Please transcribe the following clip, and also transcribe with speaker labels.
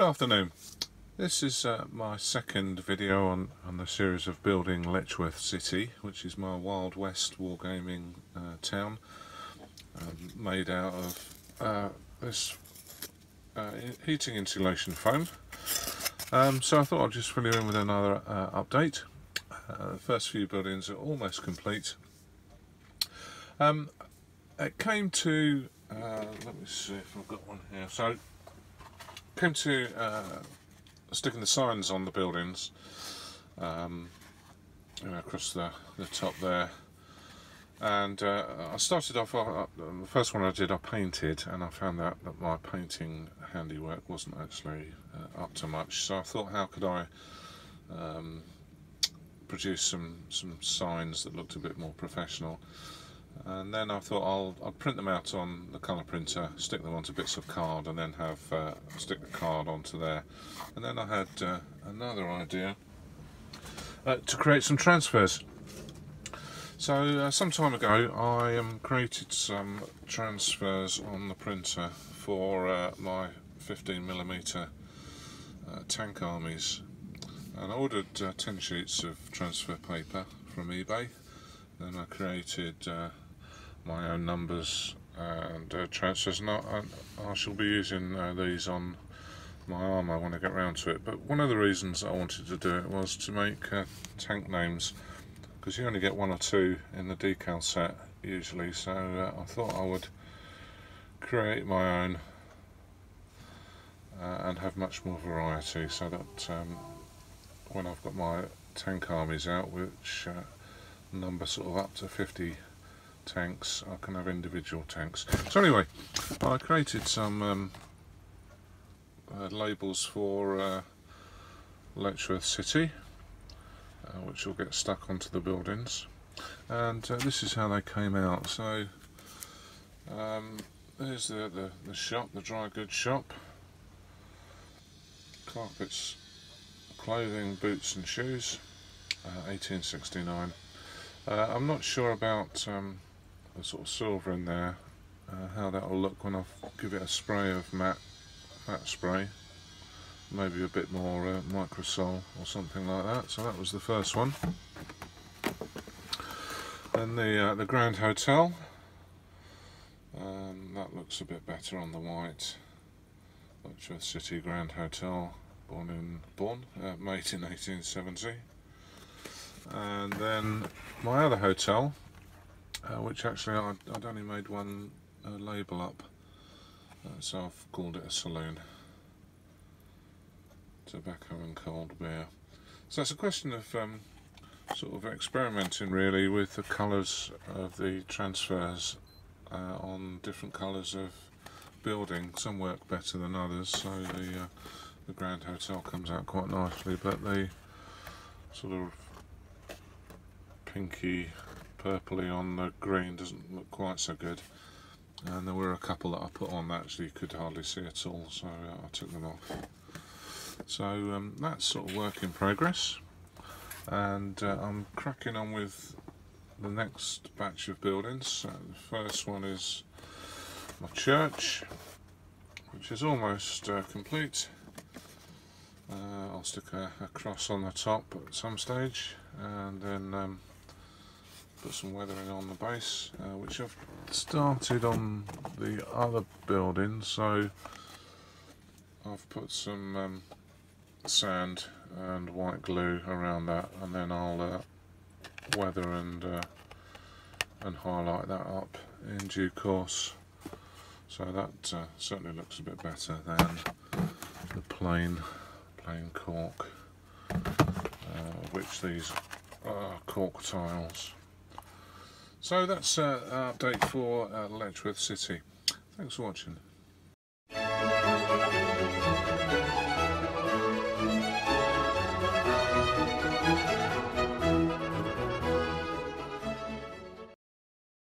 Speaker 1: afternoon. This is my second video on the series of building Letchworth City, which is my Wild West wargaming town, made out of this heating insulation foam. So I thought I'd just fill you in with another update. The first few buildings are almost complete. It came to, let me see if I've got one here. So came to sticking the signs on the buildings, across the top there, and I started off, the first one I did I painted, and I found out that my painting handiwork wasn't actually up to much, so I thought, how could I produce some signs that looked a bit more professional. And then I thought I'll print them out on the colour printer, stick them onto bits of card, and then have stick the card onto there. And then I had another idea to create some transfers. So some time ago I created some transfers on the printer for my 15mm tank armies, and I ordered 10 sheets of transfer paper from eBay. Then I created my own numbers and transfers, and I shall be using these on my armour when I get round to it. But one of the reasons I wanted to do it was to make tank names, because you only get one or two in the decal set usually, so I thought I would create my own and have much more variety, so that when I've got my tank armies out, which number sort of up to 50 tanks, I can have individual tanks. So anyway, I created some labels for Letchworth City, which will get stuck onto the buildings, and this is how they came out. So there's the shop, the dry goods shop. Carpets, clothing, boots and shoes, 1869. I'm not sure about the sort of silver in there, how that will look when I give it a spray of matte spray, maybe a bit more microsol or something like that. So that was the first one. Then the Grand Hotel, that looks a bit better on the white. Letchworth City Grand Hotel, made in 1870. And then my other hotel, which actually I'd only made one label up, so I've called it a saloon. Tobacco and cold beer. So it's a question of sort of experimenting really with the colours of the transfers on different colours of building. Some work better than others, so the Grand Hotel comes out quite nicely, but the sort of pinky purpley on the green doesn't look quite so good, and there were a couple that I put on that actually you could hardly see at all, so I took them off. So that's sort of work in progress, and I'm cracking on with the next batch of buildings. So the first one is my church, which is almost complete. I'll stick a cross on the top at some stage, and then put some weathering on the base, which I've started on the other building. So I've put some sand and white glue around that, and then I'll weather and highlight that up in due course. So that certainly looks a bit better than the plain cork, which these are cork tiles. So that's an update for Letchworth City. Thanks for watching.